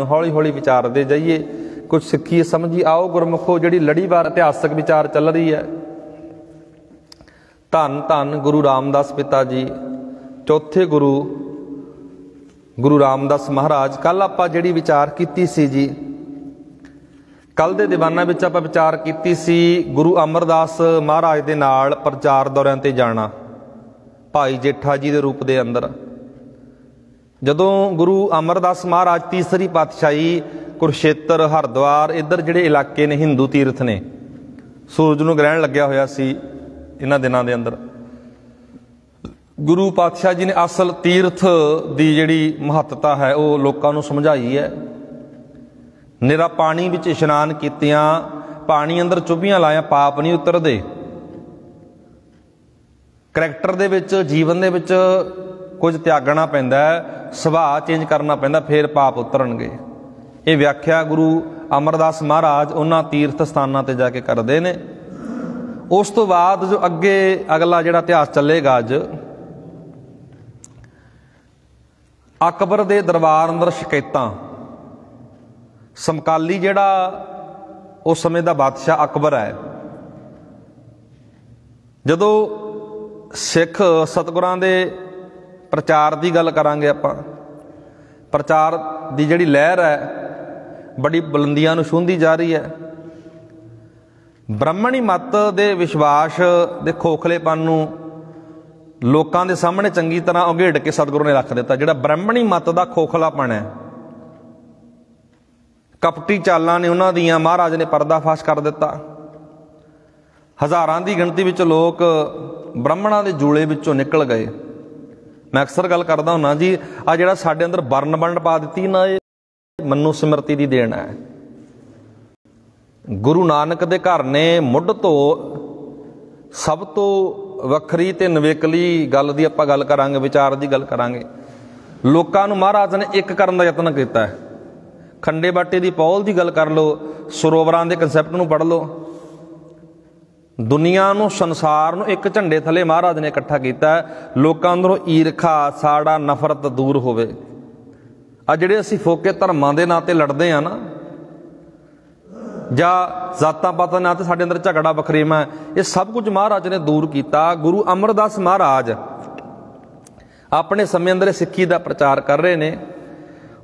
हौली हौली विचारते जाइए, कुछ सिक्खिए समझिए। आओ गुरमुखो, जिहड़ी लड़ीवार इतिहासक विचार चल रही है, धन धन गुरु रामदास पिता जी, चौथे गुरु गुरु रामदास महाराज। कल आपां जिहड़ी विचार कीती सी जी, कल दे दीवाना विच आपां विचार कीती सी गुरु अमरदास महाराज दे नाल प्रचार दौरिਆਂ ते जाना, भाई जेठा जी दे रूप दे अंदर। जदों गुरु अमरदास महाराज तीसरी पातशाही कुरुक्षेत्र हरिद्वार इधर जिहड़े इलाके ने हिंदू तीर्थ ने, सूरज नूं ग्रहण लग्या होया सी इन्हां दिनां दे अंदर, गुरु पातशाह जी ने असल तीर्थ की जिहड़ी महत्ता है वो लोकां नूं समझाई है। निरा पानी विच इशनान कीतियां, पानी अंदर चुभियां लाया, पाप नहीं उतरदे। करैक्टर दे विच, जीवन दे विच कुछ त्यागना पैंदा है, सुभाਅ चेंज करना पैंदा, फिर पाप उतरनगे। ये व्याख्या गुरु अमरदास महाराज उन्हां तीर्थ स्थानां ते जाके करदे ने। उस तो बाद जो अगे अगला जिहड़ा इतिहास चलेगा, अज अकबर दे दरबार अंदर शिकायतां। समकाली जिहड़ा उस समय दा बादशाह अकबर है, जदों सिख सतगुरां दे प्रचार की गल करांगे आपां, प्रचार की जिहड़ी लहर है बड़ी बुलंदियां नूं छूंहदी जा रही है। ब्राह्मणी मत दे विश्वास दे खोखलेपन नूं लोकां दे सामने चंगी तरह उघेड़ के सतगुरु ने रख दिता। जिहड़ा ब्राह्मणी मत दा खोखलापन है, कपटी चालां ने उन्हां दियां महाराज ने पर्दाफाश कर दिता। हज़ारां दी गिणती विच लोक ब्राह्मणां दे जूले विचों निकल गए। मैं अक्सर गल करदा हुन्ना जी, आ जिहड़ा साडे अंदर वर्ण वंड पा दित्ती ना, ये मनु सिमरती दी देन है। गुरु नानक दे घर ने मुੱਢ तो सब तो वखरी ते नवेकली गल दी आपां गल करांगे, विचार दी गल करांगे। लोकां नूं महाराज ने एक करन दा यतन कीता है। खंडे बाटे दी पौल दी गल कर लो, सरोवरां दे कंसैप्ट नूं पढ़ लो, दुनिया नूं संसार नूं एक झंडे थले महाराज ने इकट्ठा किया। लोकां अंदरों ईरखा साड़ा नफरत दूर होवे। आ जिहड़े असीं फोके धर्मां दे नां ते लड़दे आ ना, जां जातां पातां नां ते साडे अंदर झगड़ा वखरेवा है, ये सब कुछ महाराज ने दूर किया। गुरु अमरदास महाराज अपने समय अंदर सिक्खी का प्रचार कर रहे ने।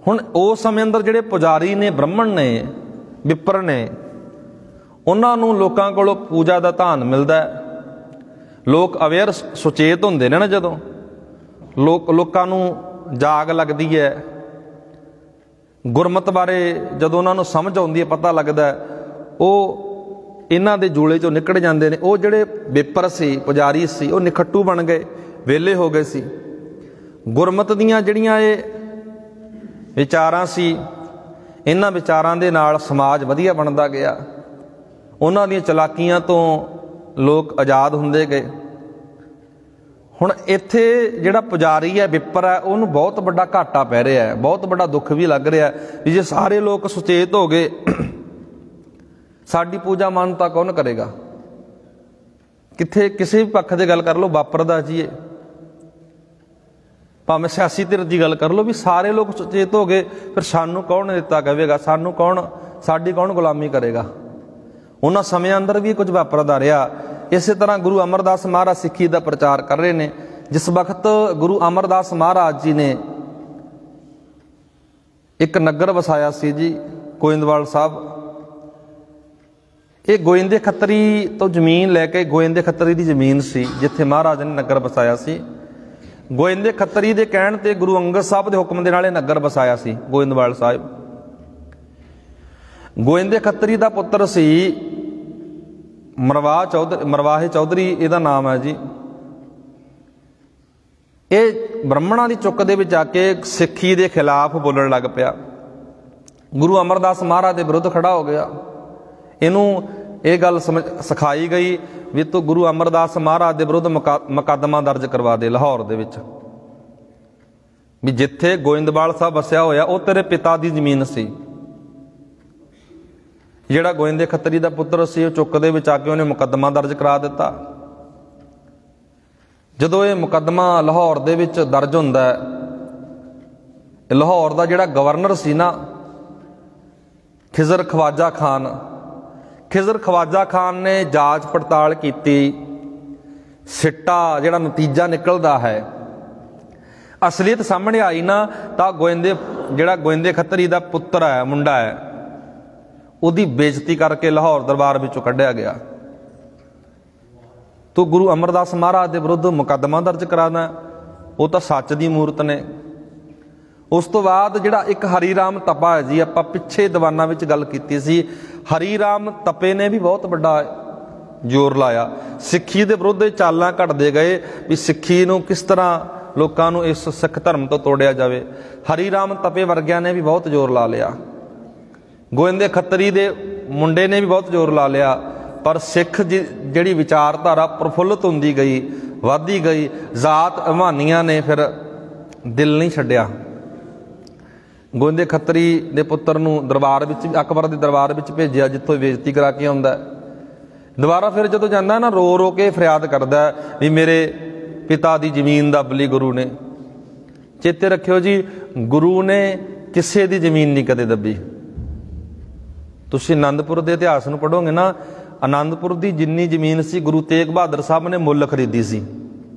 हुण उस समय अंदर जिहड़े पुजारी ने, ब्राह्मण ने, विपर ने, उन्हां नूं लोकां कोलों पूजा का धान मिलदा है। लोग अवेयर सुचेत हुंदे ने ना, जदों लोकां नूं जाग लगदी है, गुरमत बारे जदों उन्हां नूं समझ आउंदी है, पता लगदा है, वो इन्हां दे जूले चों निकल जांदे ने। वो जिहड़े विपर सी, पुजारी सी, वो निखट्टू बन गए, वेले हो गए सी। गुरमत दीयां जिहड़ियां ये विचारां सी, इन्हां विचारां दे नाल समाज वधिया बनदा गया। उन्हां दीयां चलाकियां तो लोग आज़ाद हुंदे गए। हुण इत्थे जिहड़ा पुजारी है, विपर है, उहनूं बहुत बड़ा घाटा पै रहा है, बहुत बड़ा दुख भी लग रहा है कि जे सारे लोग सुचेत हो गए, साडी पूजा मानता कौन करेगा? कित्थे किसी भी पक्ष की गल कर लो, वापरदा जी है। भावें सियासी धिर की गल कर लो, भी सारे लोग सुचेत हो गए, फिर सानू कौन नेता कहेगा, सानू कौन, साडी कौन गुलामी करेगा? उन्हां समय अंदर भी कुछ वापरदा रहा। इस तरह गुरु अमरदास महाराज सिक्खी का प्रचार कर रहे हैं। जिस वक्त गुरु अमरदास महाराज जी ने एक नगर वसाया सी जी, गोइंदवाल साहब। ये गोइंदे खत्तरी तो जमीन लैके, गोइंदे खत्तरी की जमीन सी जिथे महाराज ने नगर वसाया सी। गोइंदे खत्तरी के कहण ते गुरु अंगद साहब के हुक्म के नाल नगर वसाया सी गोइंदवाल साहिब। गोइंदे खत्तरी का पुत्र सी मरवाहे चौधरी, इहदा नाम है जी। ये ब्राह्मणों की चुक दे विच आके सिक्खी के खिलाफ बोलण लग पिया। गुरु अमरदास महाराज के विरुद्ध खड़ा हो गया। इनू ये गल सिखाई गई भी तू गुरु अमरदास महाराज के विरुद्ध मुकदमा दर्ज करवा दे लाहौर दे विच, भी जिथे गोइंदवाल साहब वसिया होया वो तेरे पिता की जमीन सी। जिहड़ा गोइंदे खत्तरी का पुत्र सी, चुक दे विच आके उन्हें मुकदमा दर्ज करा दिता। जदों ये मुकदमा लाहौर दे विच दर्ज हुंदा है, लाहौर का जिहड़ा गवर्नर सी ना, खिजर ख्वाजा खान। खिजर ख्वाजा खान ने जांच पड़ताल की, सिट्टा जिहड़ा नतीजा निकलदा है, असलीयत सामने आई ना, तो गोइंदे जिहड़ा गोइंदे खत्तरी दा पुत्र है, मुंडा है, उहदी बेइज्जती करके लाहौर दरबार विचों कढ़िया गया। तो गुरु अमरदास महाराज के विरुद्ध मुकदमा दर्ज कराना, वो तो सच की मूरत ने। उस तो बाद जिहड़ा एक हरीराम तपा है जी, आपां पिछे दीवाना विच गल कीती सी, हरीराम तपे ने भी बहुत बड़ा जोर लाया। सिੱਖੀ ਦੇ विरुद्ध चालां घटदे गए भी सिੱਖੀ नूं किस तरह लोकां नूं इस सिੱਖ धर्म तो तोड़िया जाए। हरीराम तपे वर्गियां ने भी बहुत जोर ला लिया, गोविंदे खत्तरी दे मुंडे ने भी बहुत जोर ला लिया, पर सिख जिहड़ी विचारधारा प्रफुल्लित हुंदी गई, वधदी गई। जात अभानियां ने फिर दिल नहीं छड्डिया। गोविंदे खत्तरी दे पुत्तर नूं दरबार विच, अकबर दे दरबार विच भेजिया, जिੱਥੋਂ बेइज्जती करा के आउंदा। दोबारा फिर जदों जांदा ना, रो रो के फरियाद करदा भी मेरे पिता दी जमीन दब लई गुरु ने। चेते रखियो जी, गुरु ने किसी दी जमीन नहीं कदे दबी। तुसीं आनंदपुर दे इतिहास नूं पढ़ोगे ना, आनंदपुर की जिन्नी जमीन सी गुरु तेग बहादुर साहब ने मुੱਲ खरीदी सी,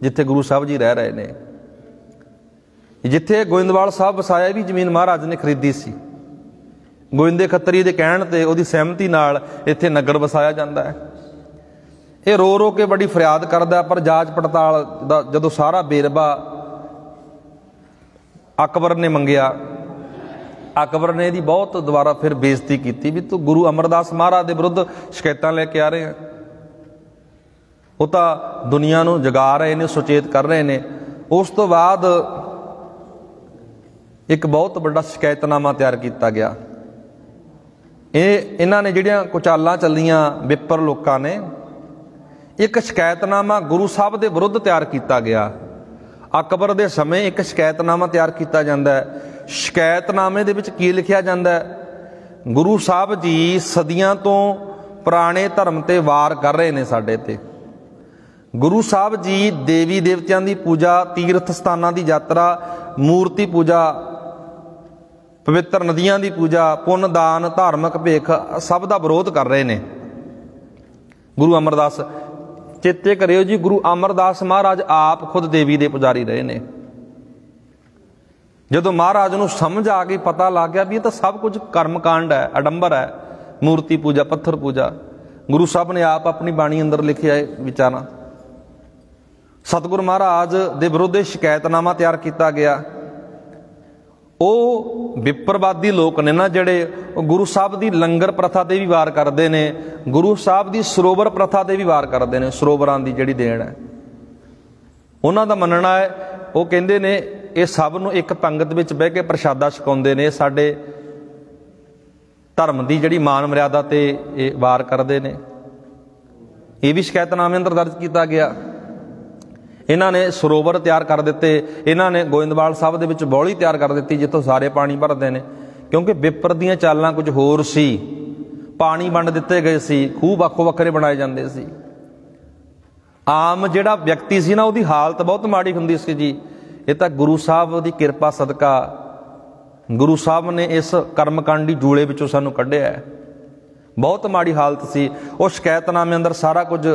जिथे गुरु साहब जी रह रहे ने। जिथे गोइंदवाल साहब वसाया भी जमीन महाराज ने खरीदी सी। गोविंदे खत्तरी के कहण ते उहदी सहमति नाल इत्थे नगर वसाया जाता है। ये रो रो के बड़ी फरियाद करदा, पर जांच पड़ताल दा जदों सारा बेरबा अकबर ने मंगिया, अकबर ने इहदी बहुत दोबारा फिर बेइज्जती की भी तू गुरु अमरदास महाराज के विरुद्ध शिकायतां लैके आ रहे हैं। वो तो दुनिया नूं जगा रहे हैं, सुचेत कर रहे हैं। उस तो बाद एक बहुत बड़ा शिकायतनामा तैयार किया गया। इन्हां ने जिहड़ियां कुचालां चलियां विपर लोकां ने, एक शिकायतनामा गुरु साहब के विरुद्ध तैयार किया गया। अकबर के समय एक शिकायतनामा तैयार किया जाता है। शिकायतनामे दे विच की लिखिया जाता है, गुरु साहब जी सदियां तो पुराने धर्म ते वार कर रहे हैं साडे ते। गुरु साहब जी देवी देवतियां की पूजा, तीर्थ स्थानां की यात्रा, मूर्ति पूजा, पवित्र नदियां की पूजा, पुन दान, धार्मिक भेख सब का विरोध कर रहे हैं। गुरु अमरदास, चेते करियो जी, गुरु अमरदास महाराज आप खुद देवी के पुजारी रहे ने। जदों महाराज नूं समझ आ गई, पता लग गया भी ये तो सब कुछ कर्मकांड है, अडंबर है, मूर्ति पूजा, पत्थर पूजा, गुरु साहब ने आप अपनी बाणी अंदर लिखे है विचारा। सतगुरु महाराज दे विरुद्ध शिकायतनामा तैयार किया गया। वो विपरवादी लोग ने ना जिहड़े गुरु साहब की लंगर प्रथा ते भी वार करते हैं, गुरु साहब की सरोवर प्रथा ते भी वार करते हैं। सरोवरां की जिहड़ी देन है, उन्हां दा मनना है, वो कहंदे ने ये सब नूं एक पंगत विच बह के प्रशादा छकाउंदे ने, साडे धर्म की जिहड़ी मान मर्यादा ते ये वार करते हैं। ये भी शिकायतनामे अंदर दर्ज किया गया। इन्हां ने सरोवर तैयार कर दिते, इन्हां ने गोइंदवाल साहब दे विच बौली तैयार कर दी जिੱਥੋਂ सारे पानी भरते हैं, क्योंकि विपर दीयां चालां कुछ होर सी। पानी वंड दिते गए सी, खूह ਵੱਖੋ ਵੱਖਰੇ बनाए जाते सी। आम जिहड़ा व्यक्ति सी ना, उहदी हालत बहुत माड़ी हुंदी सी जी। ये तो गुरु साहब की किरपा सदका गुरु साहब ने इस कर्मकांडी जूले विचों सानूं कढिया है। बहुत माड़ी हालत सी। उस शिकायतनामे अंदर सारा कुछ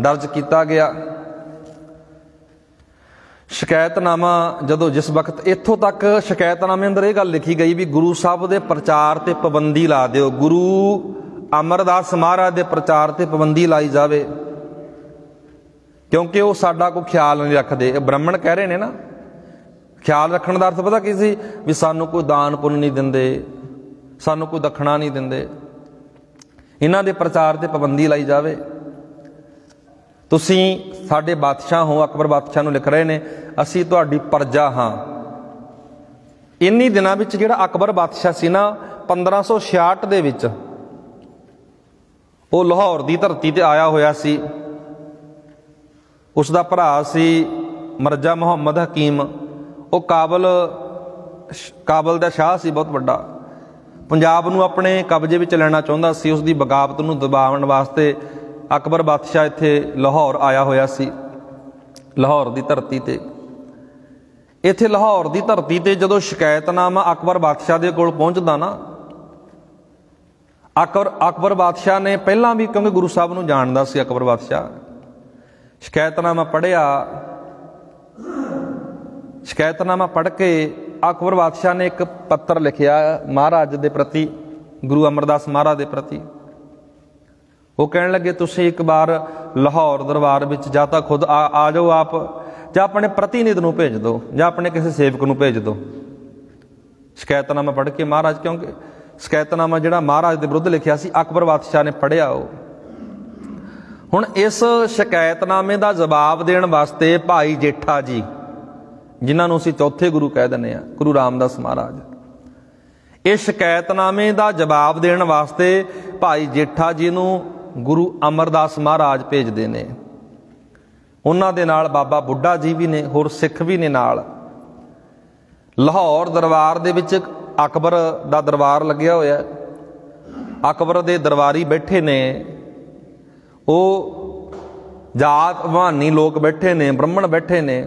दर्ज किया गया। शिकायतनामा जदों जिस वक्त इत्थों तक शिकायतनामे अंदर यह गल लिखी गई भी गुरु साहब के प्रचार ते पाबंदी ला दिओ, गुरु अमरदास महाराज के प्रचार ते पाबंदी लाई जाए, क्योंकि वो साडा कोई ख्याल नहीं रखते। ब्राह्मण कह रहे हैं ना, ख्याल रखने का अर्थ पता की सी भी सानू कोई दान पुण्य नहीं दिंदे, सानू कोई दखना नहीं दिंदे, इन्हां दे प्रचार ते पाबंदी लाई जाए। तुसीं साडे बादशाह हो, अकबर बादशाह नूं लिख रहे ने, असीं तुहाडी प्रजा हाँ। इन्हीं दिनां विच जिहड़ा अकबर बादशाह सी ना, 1566 दे विच वो लाहौर की धरती ते आया होया सी। उसका भरा सी मिर्जा मुहम्मद हकीम, वो काबल दा शाह सी बहुत बड़ा, पंजाब नूं अपने कब्जे विच लैना चाहुंदा सी। उसकी बगावत नूं दबाउण वास्ते अकबर बादशाह इत्थे लाहौर आया होया सी, लाहौर की धरती ते। इत्थे लाहौर की धरती ते जदों शिकायतनामा अकबर बादशाह दे कोल पहुंचदा ना, अकबर बादशाह ने पहला भी, क्योंकि गुरु साहब नूं जाणदा सी अकबर बादशाह, शिकायतनामा पढ़िया। शिकायतनामा पढ़ के अकबर बादशाह ने एक पत्र लिखिया महाराज के प्रति, गुरु अमरदास महाराज के प्रति। वो कहने लगे तुसीं एक बार लाहौर दरबार विच जां तां खुद आ जाओ आप, जां अपने प्रतिनिधि नूं भेज दो, जां अपने किसी सेवक नूं भेज दो। शिकायतनामा पढ़ के महाराज, क्योंकि शिकायतनामा जिहड़ा महाराज के विरुद्ध लिखिया सी अकबर बादशाह ने पढ़िया। हुण इस शिकायतनामे का जवाब देण वास्ते भाई जेठा जी, जिन्हां नूं असीं चौथे गुरु कह दिंदे आ, गुरु रामदास महाराज, इस शिकायतनामे का जवाब देण वास्ते भाई जेठा जी नूं गुरु अमरदास महाराज भेजदे ने। उन्हां दे नाल बाबा बुढ़ा जी भी ने, होर सिख भी ने नाल। लाहौर दरबार दे विच अकबर दा दरबार लग्या होया, अकबर दे दरबारी बैठे ने, वो जात भानी लोग बैठे ने, ब्राह्मण बैठे ने।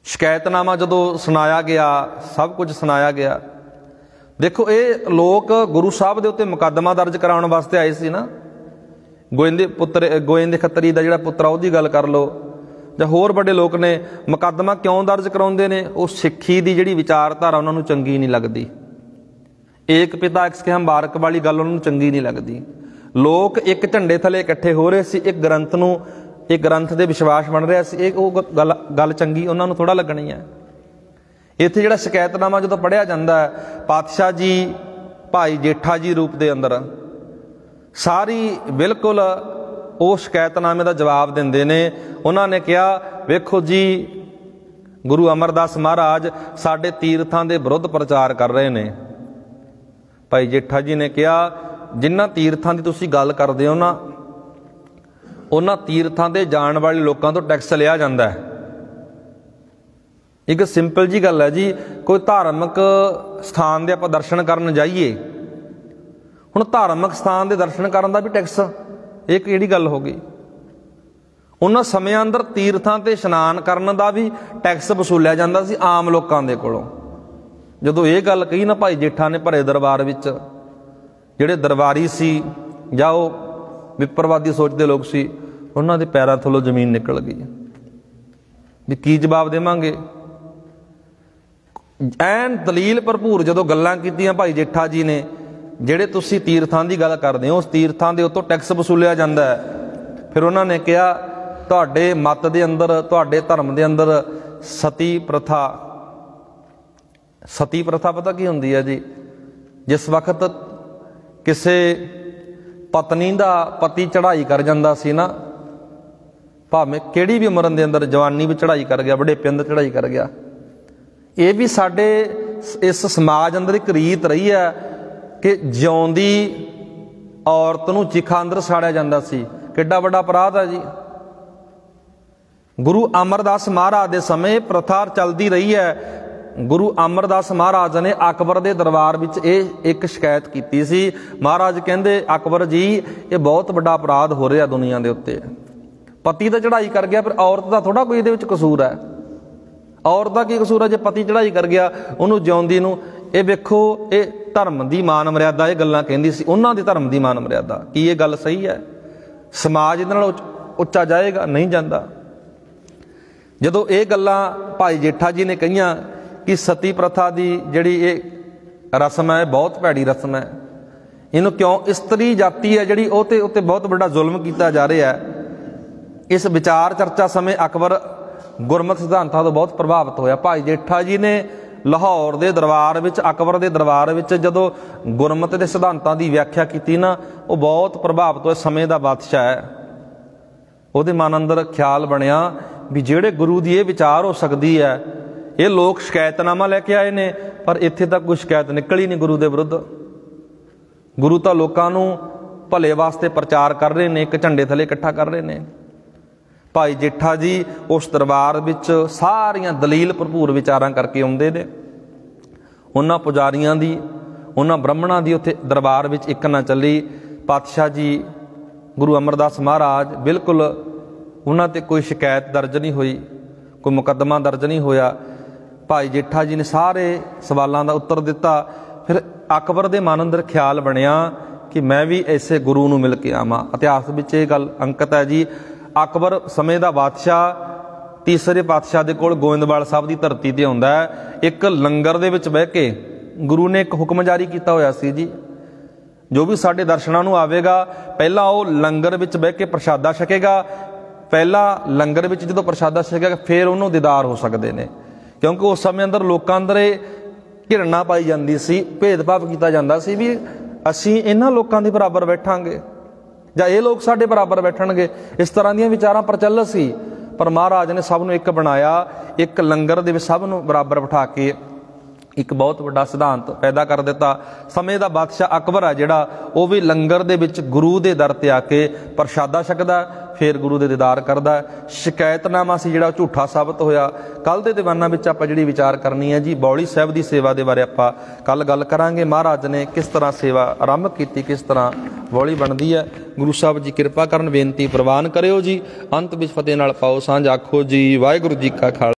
शिकायतनामा जदों सुनाया गया, सब कुछ सुनाया गया। देखो ये लोग गुरु साहब के उत्ते मुकदमा दर्ज कराने वास्ते आए सी ना। गोइंदे पुत्र, गोइंदे खत्तरी का जिहड़ा पुत्र उसकी गल कर लो, जां होर बड़े लोग ने, मुकदमा क्यों दर्ज कराउंदे ने? वो सिੱਖੀ की जिहड़ी विचारधारा उन्होंने चंगी नहीं लगती। एक पिता एक सिख मुबारक वाली गल उन्होंने चंगी नहीं लगती। लोग एक झंडे थले इकट्ठे हो रहे सी, एक ग्रंथ नूं, एक ग्रंथ दे विश्वास बन रहा सी, एक वो गल चंगी उन्होंने थोड़ा लगनी है। इत्थे जिहड़ा शिकायतनामा जदों पढ़िया जांदा है, पातशाह जी भाई जेठा जी रूप दे अंदर सारी बिल्कुल वो शिकायतनामे का जवाब देंदे ने। उन्होंने कहा वेखो जी गुरु अमरदास महाराज साडे तीर्थां दे विरुद्ध प्रचार कर रहे ने। भाई जेठा जी ने कहा जिन्हां तीर्थां दी तुसीं गल करदे हो ना, उन्हां तीर्थां दे जाण वाले लोकां तो टैक्स लिया जांदा है। एक सिंपल जी गल है जी, कोई धार्मिक स्थान दे आपां दर्शन करन जाइए, हुण धार्मिक स्थान दे दर्शन करन दा भी टैक्स, ये किहड़ी गल हो गई? उन्हां समयां अंदर तीर्थां ते इशनान करन दा भी टैक्स वसूलिया जांदा सी आम लोकां दे कोलों। जदों ये गल कही ना भाई जेठा ने भरे दरबार विच, जिहड़े दरबारी सी जां ओह विप्रवादी सोच दे लोग सी, उन्हां दे पैरां थल्लों जमीन निकल गई भी की जवाब देवांगे। ਐਨ ਦਲੀਲ ਭਰਪੂਰ ਜਦੋਂ ਗੱਲਾਂ ਕੀਤੀਆਂ ਭਾਈ ਜੇਠਾ ਜੀ ਨੇ, ਜਿਹੜੇ ਤੁਸੀਂ ਤੀਰਥਾਂ ਦੀ ਗੱਲ ਕਰਦੇ ਹੋ ਉਸ ਤੀਰਥਾਂ ਦੇ ਉੱਤੋਂ ਟੈਕਸ ਵਸੂਲਿਆ ਜਾਂਦਾ ਹੈ। ਫਿਰ ਉਹਨਾਂ ਨੇ ਕਿਹਾ ਤੁਹਾਡੇ ਮਤ ਦੇ ਅੰਦਰ, ਤੁਹਾਡੇ ਧਰਮ ਦੇ ਅੰਦਰ ਸਤੀ ਪ੍ਰਥਾ, ਸਤੀ ਪ੍ਰਥਾ ਪਤਾ ਕੀ ਹੁੰਦੀ ਹੈ ਜੀ? ਜਿਸ ਵਕਤ ਕਿਸੇ ਪਤਨੀ ਦਾ ਪਤੀ ਚੜ੍ਹਾਈ ਕਰ ਜਾਂਦਾ ਸੀ ਨਾ, ਭਾਵੇਂ ਕਿਹੜੀ ਵੀ ਉਮਰ ਦੇ ਅੰਦਰ, ਜਵਾਨੀ ਵਿੱਚ ਚੜ੍ਹਾਈ ਕਰ ਗਿਆ, ਬੁਢੇਪੇ ਅੰਦਰ ਚੜ੍ਹਾਈ ਕਰ ਗਿਆ, ये भी साडे इस समाज अंदर एक रीत रही है कि जिउंदी औरत नूं चिखा अंदर साड़िया जांदा सी। किड्डा वड्डा अपराध है जी। गुरु अमरदास महाराज के समय प्रथा चलती रही है। गुरु अमरदास महाराज ने अकबर के दरबार विच एक शिकायत की सी। महाराज कहंदे अकबर जी ये बहुत वड्डा अपराध हो रहा दुनिया के उत्ते, पति तो चढ़ाई कर गया, फिर औरत का थोड़ा कोई इहदे विच कसूर है? औरत का की कसूर है जे पति चढ़ाई कर गया उन्होंने जिउंदी नूं? ये वेखो ये धर्म की मान मर्यादा, ये गल्लां कहंदी सी उन्हां दी धर्म की मान मर्यादा। की ये गल सही है? समाज इहदे नाल उच्चा जाएगा? नहीं जाता। जदों ये गल्लां भाई जेठा जी ने कहियां कि सती प्रथा की जिहड़ी ये रस्म है बहुत भैड़ी रस्म है, इनू क्यों इस्तरी जाति है जिहड़ी उह ते उत्ते बहुत बड़ा जुल्म किया जा रहा है। इस विचार चर्चा समय अकबर गुरमत सिद्धांतां तो बहुत प्रभावित होया। भाई जेठा जी ने लाहौर के दरबार विच, अकबर के दरबार विच जदों गुरमत के सिद्धांतां की व्याख्या की ना, वो बहुत प्रभावित होया। समय का बादशाह है, उहदे मन अंदर ख्याल बनिया भी जिहड़े गुरु की ये विचार हो सकती है, ये लोग शिकायतनामा लैके आए ने पर इत्थे तक कोई शिकायत निकली नहीं गुरु के विरुद्ध। गुरु तो लोगों नूं भले वास्ते प्रचार कर रहे हैं, एक झंडे थले इकट्ठा कर रहे हैं। भाई जेठा जी उस दरबार विच सारियां दलील भरपूर विचारां करके आउंदे ने। उन्हां पुजारियां दी, उन्हां ब्राह्मणां दी उत्थे दरबार विच एक ना चली। पातशाह जी गुरु अमरदास महाराज बिल्कुल उन्हां ते कोई शिकायत दर्ज नहीं हुई, कोई मुकदमा दर्ज नहीं होया। भाई जेठा जी ने सारे सवालों का उत्तर दिता। फिर ਅਕਬਰ ਦੇ ਮਨ ਅੰਦਰ ਖਿਆਲ ਬਣਿਆ ਕਿ ਮੈਂ ਵੀ ਐਸੇ ਗੁਰੂ ਨੂੰ ਮਿਲ ਕੇ ਆਵਾਂ। ਇਤਿਹਾਸ ਵਿੱਚ ਇਹ ਗੱਲ ਅੰਕਿਤ ਹੈ ਜੀ। ਅਕਬਰ ਸਮੇਂ ਦਾ ਬਾਦਸ਼ਾਹ ਤੀਸਰੇ ਪਾਤਸ਼ਾਹ ਦੇ ਕੋਲ ਗੋਇੰਦਵਾਲ ਸਾਹਿਬ ਦੀ ਧਰਤੀ ਤੇ ਆਉਂਦਾ ਹੈ। ਇੱਕ ਲੰਗਰ ਦੇ ਵਿੱਚ ਬਹਿ ਕੇ ਗੁਰੂ ਨੇ ਇੱਕ ਹੁਕਮ ਜਾਰੀ ਕੀਤਾ ਹੋਇਆ ਸੀ ਜੀ, ਜੋ ਵੀ ਸਾਡੇ ਦਰਸ਼ਨਾਂ ਨੂੰ ਆਵੇਗਾ ਪਹਿਲਾਂ ਉਹ ਲੰਗਰ ਵਿੱਚ ਬਹਿ ਕੇ ਪ੍ਰਸ਼ਾਦਾ ਛਕੇਗਾ। ਪਹਿਲਾਂ ਲੰਗਰ ਵਿੱਚ ਜਦੋਂ ਪ੍ਰਸ਼ਾਦਾ ਛਕੇਗਾ ਫਿਰ ਉਹਨੂੰ ਦੀਦਾਰ ਹੋ ਸਕਦੇ ਨੇ, ਕਿਉਂਕਿ ਉਸ ਸਮੇਂ ਅੰਦਰ ਲੋਕਾਂ ਅੰਦਰ ਇਹ ਘਿਰਣਾ ਪਾਈ ਜਾਂਦੀ ਸੀ, ਭੇਦਭਾਵ ਕੀਤਾ ਜਾਂਦਾ ਸੀ ਵੀ ਅਸੀਂ ਇਹਨਾਂ ਲੋਕਾਂ ਦੇ ਬਰਾਬਰ ਬੈਠਾਂਗੇ ਜਾਂ ਇਹ ਲੋਕ ਸਾਡੇ ਬਰਾਬਰ ਬੈਠਣਗੇ। ਇਸ ਤਰ੍ਹਾਂ ਦੀਆਂ ਵਿਚਾਰਾਂ ਪ੍ਰਚਲਿਤ ਸੀ, ਪਰ ਮਹਾਰਾਜ ਨੇ ਸਭ ਨੂੰ ਇੱਕ ਬਣਾਇਆ। ਇੱਕ ਲੰਗਰ ਦੇ ਵਿੱਚ ਸਭ ਨੂੰ ਬਰਾਬਰ ਬਿਠਾ ਕੇ ਇੱਕ ਬਹੁਤ ਵੱਡਾ ਸਿਧਾਂਤ ਪੈਦਾ ਕਰ ਦਿੱਤਾ। ਸਮੇਂ ਦਾ ਬਾਦਸ਼ਾਹ ਅਕਬਰ ਆ ਜਿਹੜਾ, ਉਹ ਵੀ ਲੰਗਰ ਦੇ ਵਿੱਚ ਗੁਰੂ ਦੇ ਦਰ ਤੇ ਆ ਕੇ ਪ੍ਰਸ਼ਾਦਾ ਛਕਦਾ, ਫਿਰ ਗੁਰੂ ਦੇ ਦੀਦਾਰ ਕਰਦਾ। ਸ਼ਿਕਾਇਤਨਾਮਾ ਸੀ ਜਿਹੜਾ ਝੂਠਾ ਸਾਬਤ ਹੋਇਆ। ਕੱਲ ਦੇ ਦੀਵਾਨਾਂ ਵਿੱਚ ਆਪਾਂ ਜਿਹੜੀ ਵਿਚਾਰ ਕਰਨੀ ਹੈ ਜੀ, ਬੌਲੀ ਸਾਹਿਬ ਦੀ ਸੇਵਾ ਦੇ ਬਾਰੇ ਆਪਾਂ ਕੱਲ ਗੱਲ ਕਰਾਂਗੇ। ਮਹਾਰਾਜ ਨੇ ਕਿਸ ਤਰ੍ਹਾਂ ਸੇਵਾ ਆਰੰਭ ਕੀਤੀ, ਕਿਸ ਤਰ੍ਹਾਂ ਬੌਲੀ ਬਣਦੀ ਹੈ। ਗੁਰੂ ਸਾਹਿਬ ਜੀ ਕਿਰਪਾ ਕਰਨ, ਬੇਨਤੀ ਪ੍ਰਵਾਨ ਕਰਿਓ ਜੀ। ਅੰਤ ਵਿੱਚ ਫਤਿਹ ਨਾਲ ਪਾਓ ਸਾਂਝ। ਆਖੋ ਜੀ ਵਾਹਿਗੁਰੂ ਜੀ ਕਾ ਖਾਲਸਾ।